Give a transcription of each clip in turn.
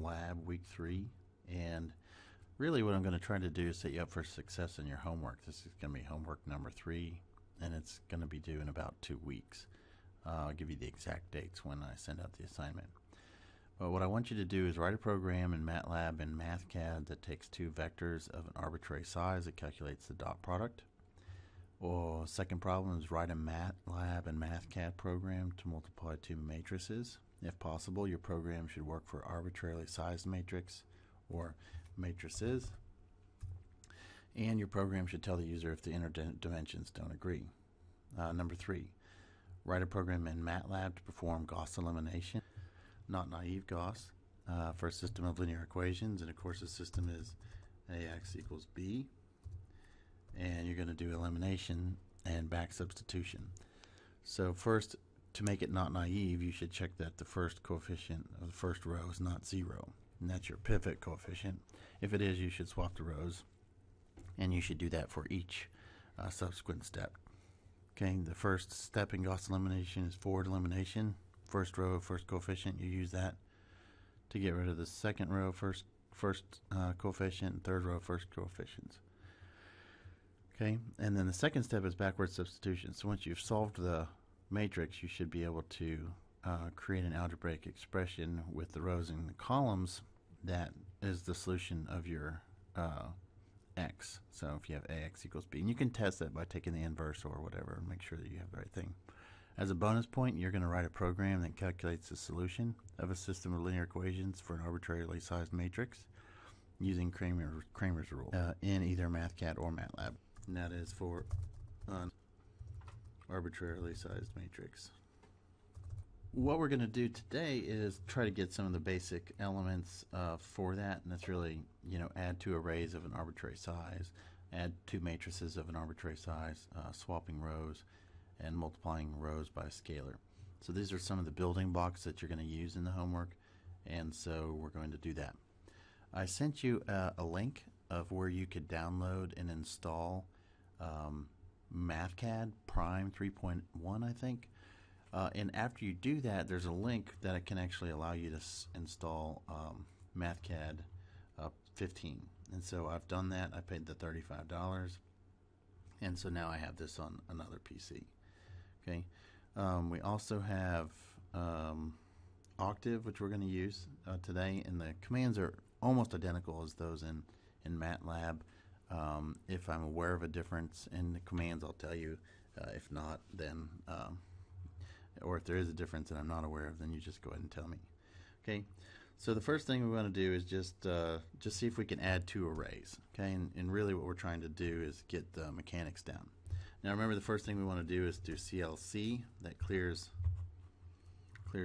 Lab Week 3, and really what I'm going to try to do is set you up for success in your homework. This is going to be homework number 3, and it's going to be due in about 2 weeks. I'll give you the exact dates when I send out the assignment. But what I want you to do is write a program in MATLAB and MathCAD that takes two vectors of an arbitrary size that calculates the dot product. Or second problem is write a MATLAB and MathCAD program to multiply two matrices. If possible, your program should work for arbitrarily sized matrix or matrices. And your program should tell the user if the inner dimensions don't agree. Number 3, write a program in MATLAB to perform Gauss elimination, not naive Gauss, for a system of linear equations. And of course the system is AX equals B. And you're going to do elimination and back substitution. So first, to make it not naive, you should check that the first coefficient of the first row is not 0. And that's your pivot coefficient. If it is, you should swap the rows. And you should do that for each subsequent step. Okay, the first step in Gauss elimination is forward elimination. First row, first coefficient, you use that to get rid of the second row, first coefficient, and third row, first coefficients. Okay, and then the second step is backward substitution. So once you've solved the matrix, you should be able to create an algebraic expression with the rows and the columns that is the solution of your x. So if you have ax equals b, and you can test that by taking the inverse or whatever and make sure that you have the right thing. As a bonus point, you're going to write a program that calculates the solution of a system of linear equations for an arbitrarily sized matrix using Kramer's rule in either MathCAD or MATLAB. And that is for an arbitrarily sized matrix. What we're going to do today is try to get some of the basic elements for that, and that's really, add two arrays of an arbitrary size, add two matrices of an arbitrary size, swapping rows, and multiplying rows by a scalar. So these are some of the building blocks that you're going to use in the homework, and so we're going to do that. I sent you a link of where you could download and install MathCAD Prime 3.1, I think. And after you do that, there's a link that can actually allow you to install MathCAD 15. And so I've done that. I paid the $35. And so now I have this on another PC. Okay. We also have Octave, which we're going to use today. And the commands are almost identical as those in MATLAB. If I'm aware of a difference in the commands, I'll tell you. If not, then or if there is a difference that I'm not aware of, then you just go ahead and tell me. Okay, so the first thing we want to do is just see if we can add two arrays. Okay, and really what we're trying to do is get the mechanics down. Now remember, the first thing we want to do is do CLC. That clears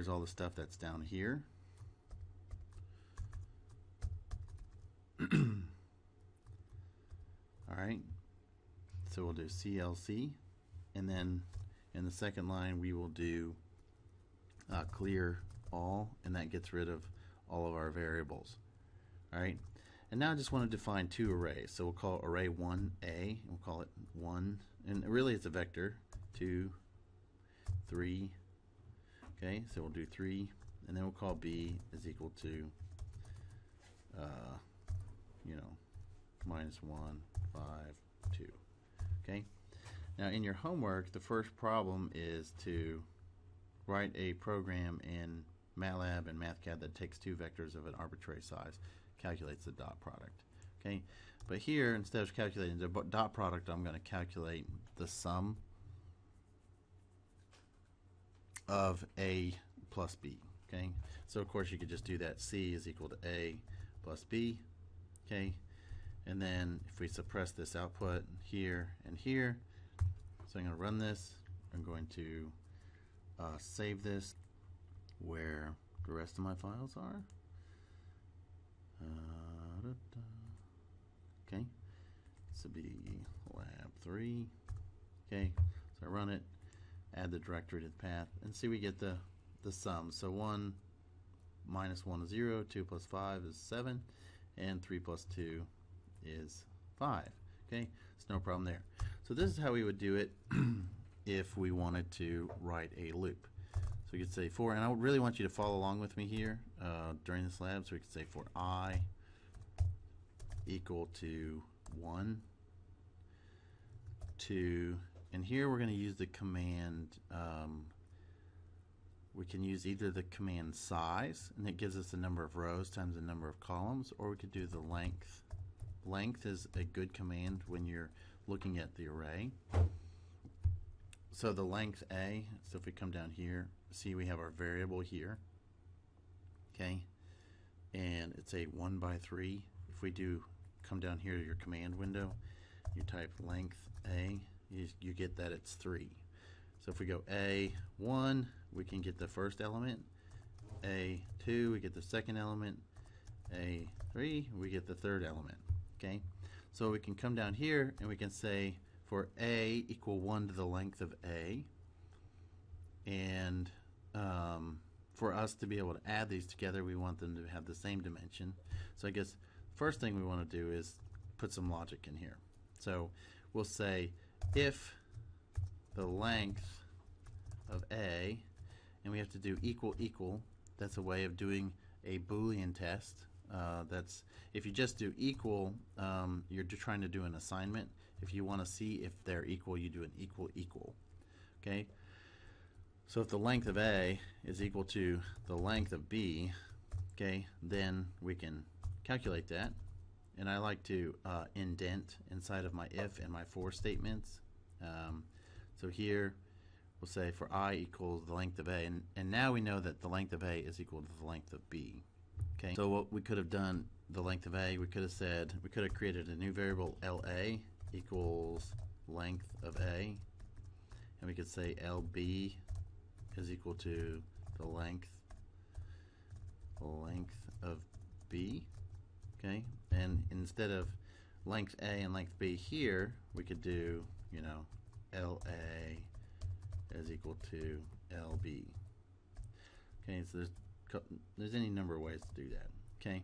all the stuff that's down here. Alright, so we'll do CLC, and then in the second line we will do clear all, and that gets rid of all of our variables. Alright, and now I just want to define two arrays. So we'll call array 1A, and we'll call it 1, and really it's a vector, 2, 3. Okay, so we'll do 3, and then we'll call B is equal to -1, 5, 2. Okay. Now in your homework, the first problem is to write a program in MATLAB and MathCAD that takes two vectors of an arbitrary size, calculates the dot product. Okay. But here, instead of calculating the dot product, I'm going to calculate the sum of A plus B. Okay. So of course you could just do that. C is equal to A plus B. Okay. And then if we suppress this output here and here, so I'm going to run this. I'm going to save this where the rest of my files are. Okay, this will be lab 3. Okay, so I run it, add the directory to the path, and see we get the sum. So 1 minus 1 is 0, 2 plus 5 is 7, and 3 plus 2 is 5. Okay, it's no problem there. So this is how we would do it if we wanted to write a loop. So we could say for, and I really want you to follow along with me here during this lab. So we could say for I equal to 1, 2, and here we're going to use the command, we can use either the command size, and it gives us the number of rows times the number of columns, or we could do the length. Length is a good command when you're looking at the array. So the length A, so if we come down here, see we have our variable here, okay, and it's a 1 by 3. If we do come down here to your command window, you type length A, you get that it's 3. So if we go A1, we can get the first element, A2, we get the second element, A3, we get the third element, okay? So we can come down here and we can say for A equal 1 to the length of A, and for us to be able to add these together, we want them to have the same dimension. So I guess first thing we want to do is put some logic in here. So we'll say if the length of A, and we have to do equal equal, that's a way of doing a Boolean test. That's if you just do equal, you're trying to do an assignment. If you want to see if they're equal, you do an equal equal. Okay? So if the length of A is equal to the length of B, okay, then we can calculate that. And I like to indent inside of my if and my for statements. So here we'll say for I equals the length of A, and now we know that the length of A is equal to the length of B. Okay, so what we could have done, the length of A, we could have said, we could have created a new variable LA equals length of A, and we could say LB is equal to the length of B. Okay, and instead of length A and length B here, we could do, you know, LA is equal to LB. Okay, so there's any number of ways to do that. Okay,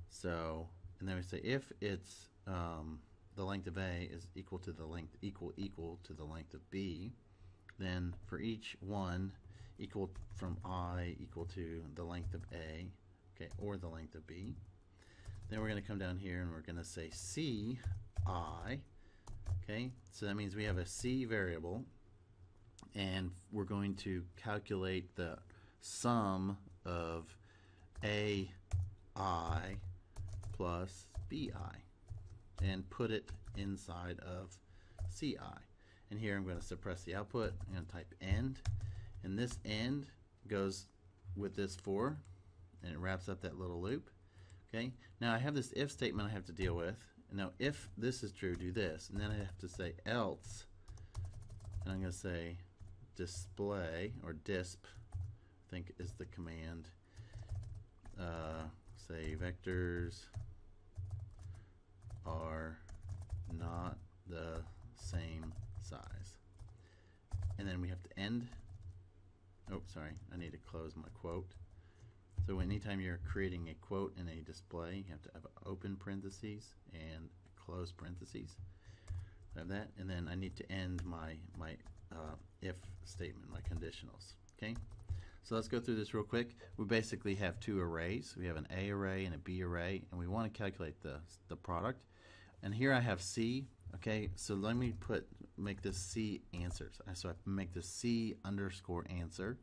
so and then we say if it's the length of A is equal to the length equal to the length of B, then for each one equal from I equal to the length of A, okay, or the length of B. Then we're going to come down here and we're going to say Ci, okay, so that means we have a C variable, and we're going to calculate the sum of AI plus BI and put it inside of CI. And here I'm going to suppress the output. I'm going to type end, and this end goes with this for, and it wraps up that little loop. Okay, now I have this if statement I have to deal with. And now if this is true, do this, and then I have to say else, and I'm going to say display, or disp, I think is the command, say vectors are not the same size. And then we have to end, oh sorry, I need to close my quote. So anytime you're creating a quote in a display, you have to have open parentheses and close parentheses. I have that, and then I need to end my if statement, my conditionals. Okay, so let's go through this real quick. We basically have two arrays. We have an A array and a B array, and we want to calculate the product. And here I have C. Okay, so let me make this C answers. So I make this C underscore answer.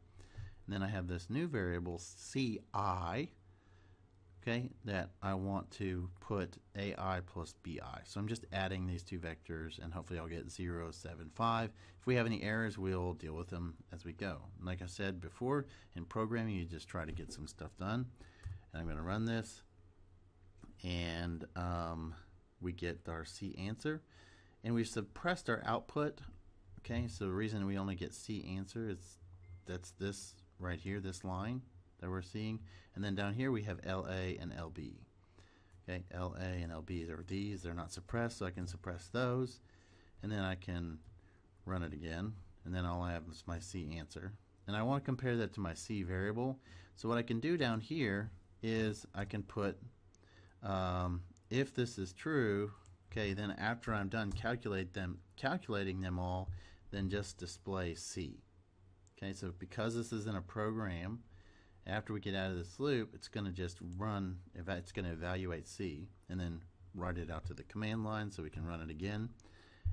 And then I have this new variable Ci, okay, that I want to put AI plus BI. So I'm just adding these two vectors, and hopefully I'll get 0, 7, 5. If we have any errors, we'll deal with them as we go. And like I said before, in programming, you just try to get some stuff done. And I'm going to run this, and we get our C answer. And we've suppressed our output. Okay, so the reason we only get C answer is that's this right here, this line that we're seeing, and then down here we have LA and LB. Okay, LA and LB are these, they're not suppressed, so I can suppress those, and then I can run it again, and then all I have is my C answer. And I want to compare that to my C variable, so what I can do down here is I can put if this is true, okay, then after I'm done calculating them all, then just display C. Okay, so because this is in a program, after we get out of this loop, it's going to just run, it's going to evaluate C and then write it out to the command line so we can run it again.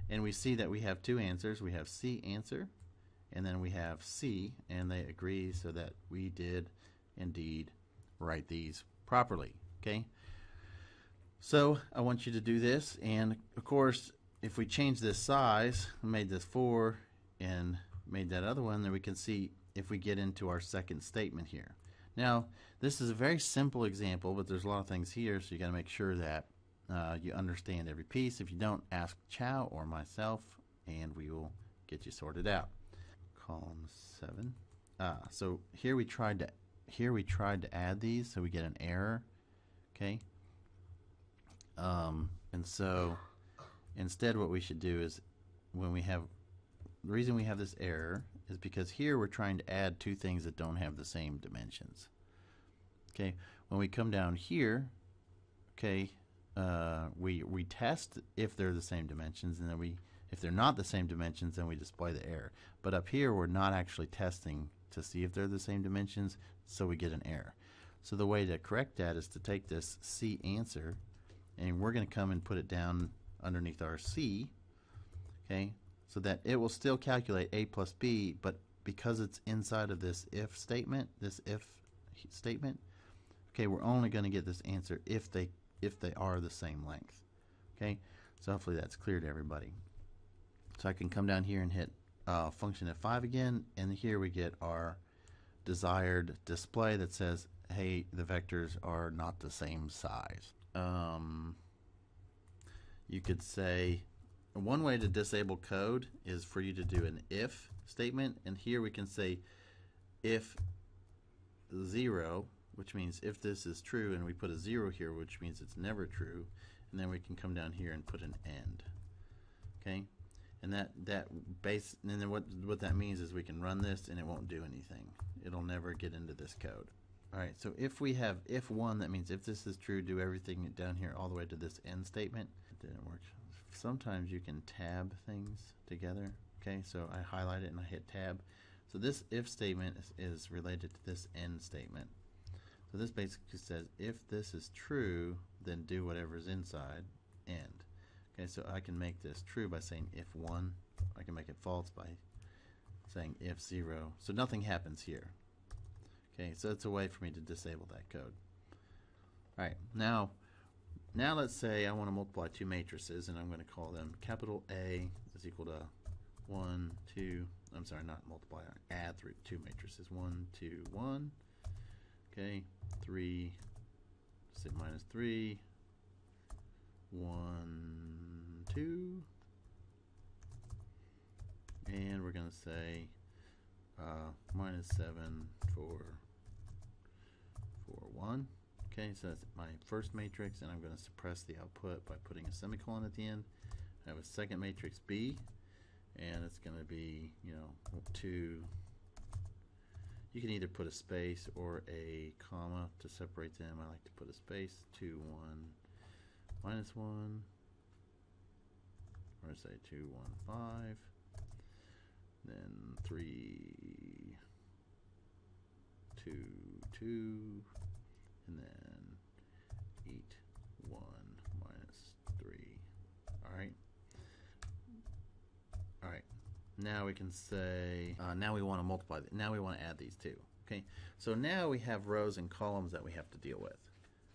And we see that we have two answers. We have C answer and then we have C, and they agree so that we did indeed write these properly. Okay, so I want you to do this, and of course if we change this size, made this 4 and made that other one, then we can see if we get into our second statement here. Now this is a very simple example, but there's a lot of things here, so you got to make sure that you understand every piece. If you don't, ask Chow or myself and we will get you sorted out. Column 7. So here we tried to add these, so we get an error. Okay, and so instead what we should do is, when we have, the reason we have this error is because here we're trying to add two things that don't have the same dimensions. Okay, when we come down here, okay, we test if they're the same dimensions, and then if they're not the same dimensions, then we display the error. But up here we're not actually testing to see if they're the same dimensions, so we get an error. So the way to correct that is to take this C answer, and we're going to come and put it down underneath our C, okay, so that it will still calculate A plus B, but because it's inside of this if statement, okay, we're only going to get this answer if they are the same length. Okay, so hopefully that's clear to everybody. So I can come down here and hit function F5 again, and here we get our desired display that says, hey, the vectors are not the same size. You could say one way to disable code is for you to do an if statement, and here we can say if 0, which means if this is true, and we put a 0 here, which means it's never true, and then we can come down here and put an end. Okay, and and then what that means is we can run this and it won't do anything. It'll never get into this code. Alright, so if we have if 1, that means if this is true, do everything down here all the way to this end statement. It didn't work. Sometimes you can tab things together. Okay, so I highlight it and I hit tab. So this if statement is related to this end statement. So this basically says if this is true, then do whatever's inside, end. Okay, so I can make this true by saying if 1. I can make it false by saying if 0. So nothing happens here. Okay, so it's a way for me to disable that code. Alright, now let's say I want to multiply two matrices, and I'm going to call them capital A is equal to 1, 2, I'm sorry, not multiply, add two matrices, 1, 2, 1, okay, 3, say minus 3, 1, 2, and we're going to say minus 7, 4, 1. Okay, so that's my first matrix, and I'm going to suppress the output by putting a semicolon at the end. I have a second matrix B, and it's going to be, 2. You can either put a space or a comma to separate them. I like to put a space. 2, 1, minus 1, or say 2, 1, 5. Then 3, 2, 2, and then 8, 1, minus 3. Alright. Alright. Now we can say, now we want to multiply, now we want to add these two. Okay. So now we have rows and columns that we have to deal with.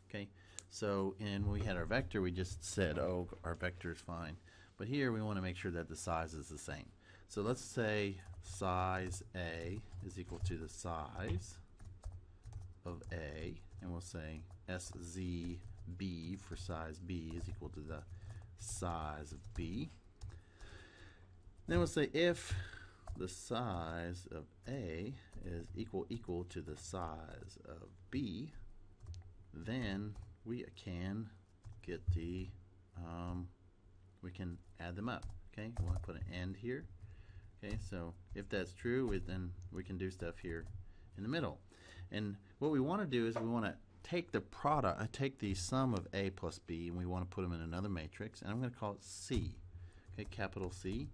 Okay. So when we had our vector, we just said, oh, our vector is fine. But here we want to make sure that the size is the same. So let's say size A is equal to the size of A, and we'll say SZB for size B is equal to the size of B. Then we'll say if the size of A is equal to the size of B, then we can get the, we can add them up. Okay, we want to put an end here. Okay, so if that's true, then we can do stuff here in the middle. And what we want to do is we want to take the product, take the sum of A plus B, and we want to put them in another matrix, and I'm going to call it C. Okay, capital C.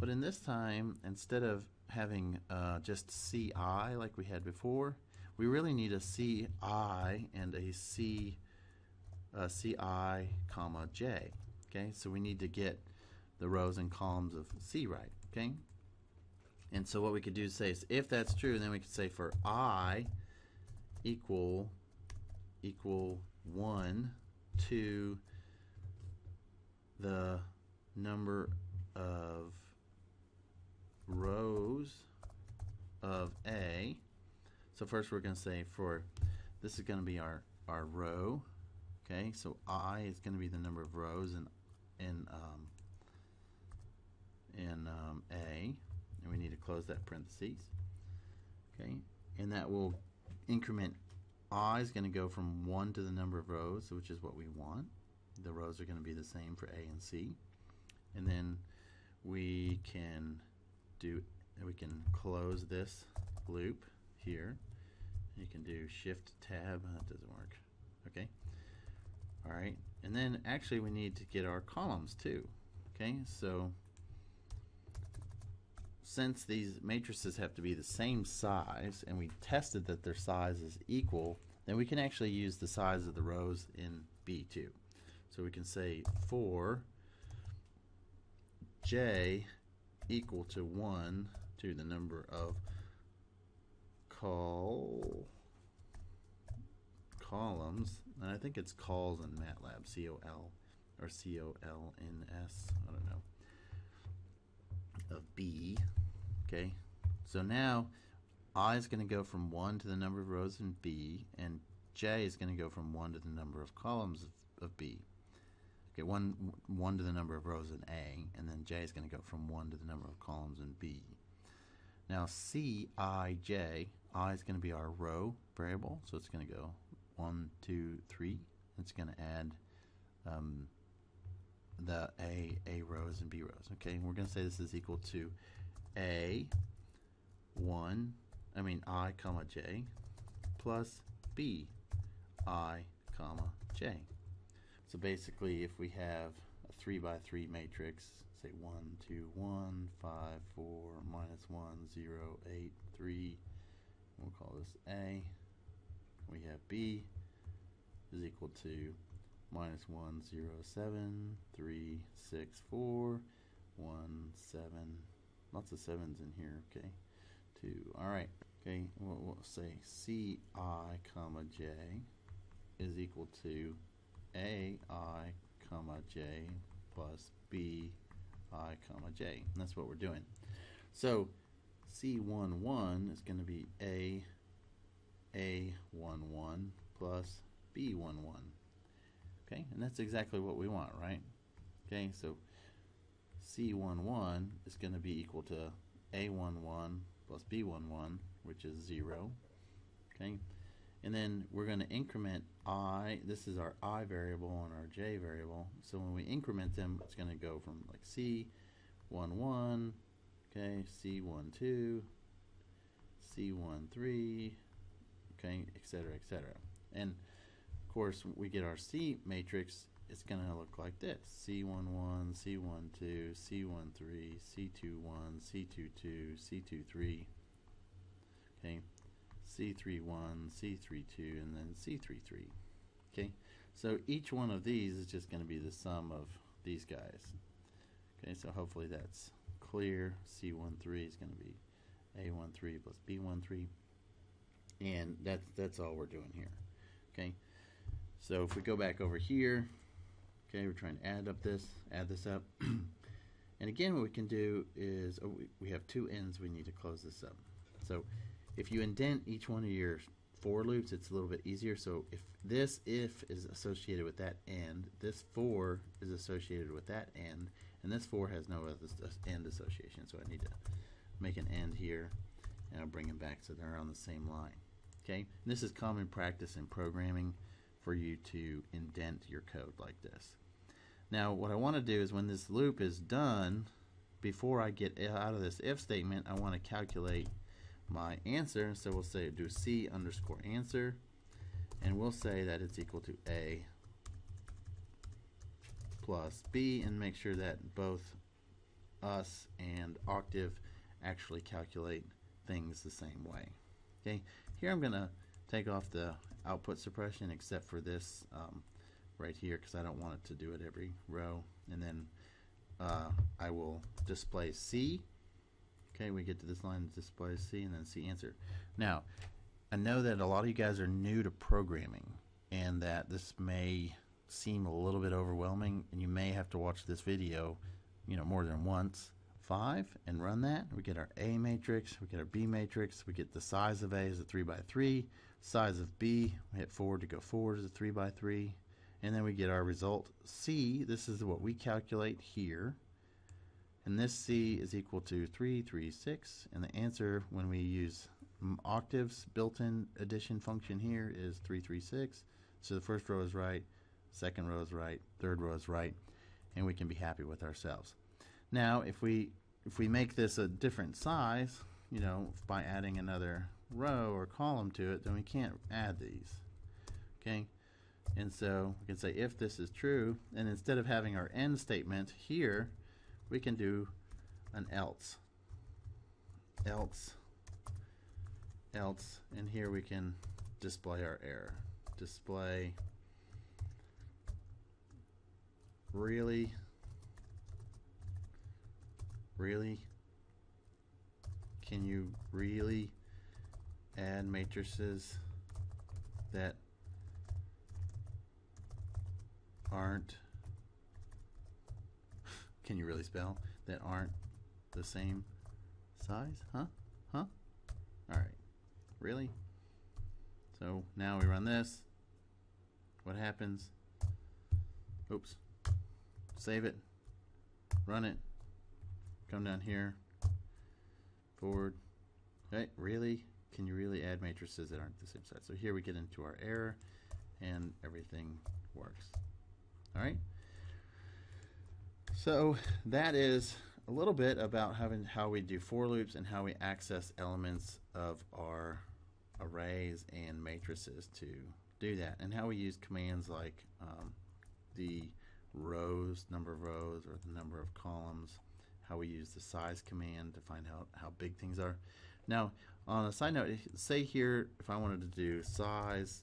But in this time, instead of having just CI like we had before, we really need a CI and a CI, comma J. Okay, so we need to get the rows and columns of C right. Okay, and so what we could do is say is if that's true, then we could say for I equal 1 to the number of rows of A. So first we're going to say for this is going to be our row. Okay, so I is going to be the number of rows in A, and we need to close that parentheses. Okay, and that will increment I is going to go from 1 to the number of rows, which is what we want. The rows are going to be the same for A and C, and then we can close this loop here. You can do Shift Tab. That doesn't work. Okay. All right, and then actually we need to get our columns too. Okay, so since these matrices have to be the same size, and we tested that their size is equal, then we can actually use the size of the rows in B too. So we can say for J equal to 1 to the number of columns, and I think it's calls in MATLAB, C-O-L or C-O-L-N-S, I don't know, of B. Okay, so now I is going to go from 1 to the number of rows in B, and J is going to go from 1 to the number of columns of B. Okay, 1 to the number of rows in A, and then J is going to go from 1 to the number of columns in B. Now Cij, I is going to be our row variable, so it's going to go 1, 2, 3. It's going to add the A rows and B rows. Okay, and we're going to say this is equal to I, comma J plus B, I, comma J. So basically, if we have a 3 by 3 matrix, say 1, 2, 1, 5, 4, minus 1, 0, 8, 3, we'll call this A. We have B is equal to minus 1, 0, 7, 3, 6, 4, 1, 7. Lots of 7s in here, okay. 2, all right. Okay, we'll say Ci, comma J is equal to AI, comma J plus BI, comma J. And that's what we're doing. So C11 is going to be A11 plus B11. Okay, and that's exactly what we want, right? Okay, so C11 is going to be equal to A11 plus B11, which is 0. Okay, and then we're going to increment I. This is our I variable and our J variable. So when we increment them, it's going to go from like C11, okay, C12, C13, okay, etc., etc. And of course, we get our C matrix. It's going to look like this: C11, C12, C13, C21, C22, C23, okay, C31, C32, and then C33. Okay, so each one of these is just going to be the sum of these guys. Okay, so hopefully that's clear. C13 is going to be A13 plus B13, and that's all we're doing here. Okay, so if we go back over here, okay, we're trying to add this up, and again, what we can do is we have two ends. We need to close this up. So if you indent each one of your for loops, it's a little bit easier. So if this if is associated with that end, this for is associated with that end, and this for has no other end association. So I need to make an end here, and I'll bring them back so they're on the same line. Okay, and this is common practice in programming for you to indent your code like this. Now what I want to do is when this loop is done, before I get out of this if statement, I want to calculate my answer. So we'll say do C underscore answer, and we'll say that it's equal to A plus B, and make sure that both us and Octave actually calculate things the same way. Okay, here I'm going to take off the output suppression except for this right here, because I don't want it to do it every row. And then I will display C. Okay, we get to this line, display C, and then C answer. Now, I know that a lot of you guys are new to programming, and that this may seem a little bit overwhelming, and you may have to watch this video, you know, more than once. 5 and run that. We get our A matrix, we get our B matrix, we get the size of A is a 3 by 3, size of B, we hit forward to go forward is a 3 by 3, and then we get our result C. This is what we calculate here, and this C is equal to 336, and the answer when we use Octave's built-in addition function here is 336. So the first row is right, second row is right, third row is right, and we can be happy with ourselves. Now, if we make this a different size, you know, by adding another row or column to it, then we can't add these. Okay, and so we can say if this is true, and instead of having our end statement here, we can do an else, and here we can display our error. Display really. Can you really add matrices that aren't, can you really spell, that aren't the same size? Huh? Alright. Really? So now we run this. What happens? Oops. Save it. Run it. Come down here. Forward. Okay, really? Can you really add matrices that aren't the same size? So here we get into our error, and everything works. Alright? So that is a little bit about how we do for loops and how we access elements of our arrays and matrices to do that, and how we use commands like the rows, number of rows, or the number of columns, how we use the size command to find out how big things are. Now, on a side note, say here if I wanted to do size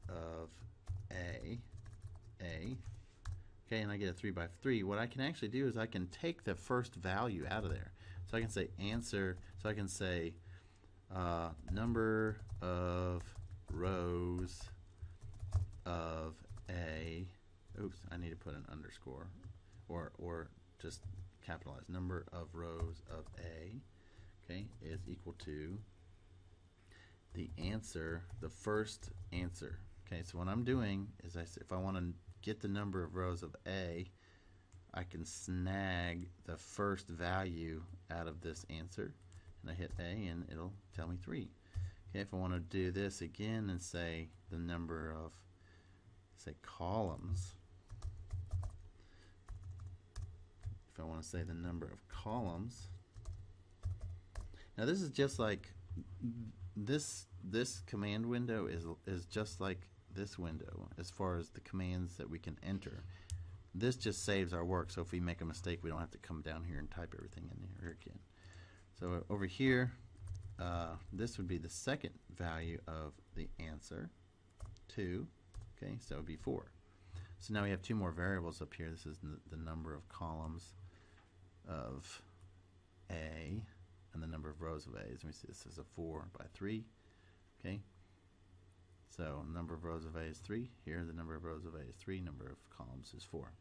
of A, okay, and I get a 3 by 3, what I can actually do is I can take the first value out of there. So I can say answer, so I can say number of rows of A, oops, I need to put an underscore, or just capitalize, number of rows of A, okay, is equal to the answer, the first answer. Okay, so what I'm doing is if I want to get the number of rows of A, I can snag the first value out of this answer, and I hit A and it'll tell me 3. Okay, if I want to do this again and say the number of, say, columns, if I want to say the number of columns, now this is just like this command window is just like this window as far as the commands that we can enter. This just saves our work, so if we make a mistake we don't have to come down here and type everything in here again. So over here, this would be the second value of the answer, 2, okay, so it would be 4. So now we have 2 more variables up here. This is the number of columns of A and the number of rows of A's, and we see this is a 4 by 3, okay. So number of rows of A is 3. Here the number of rows of A is 3. Number of columns is 4.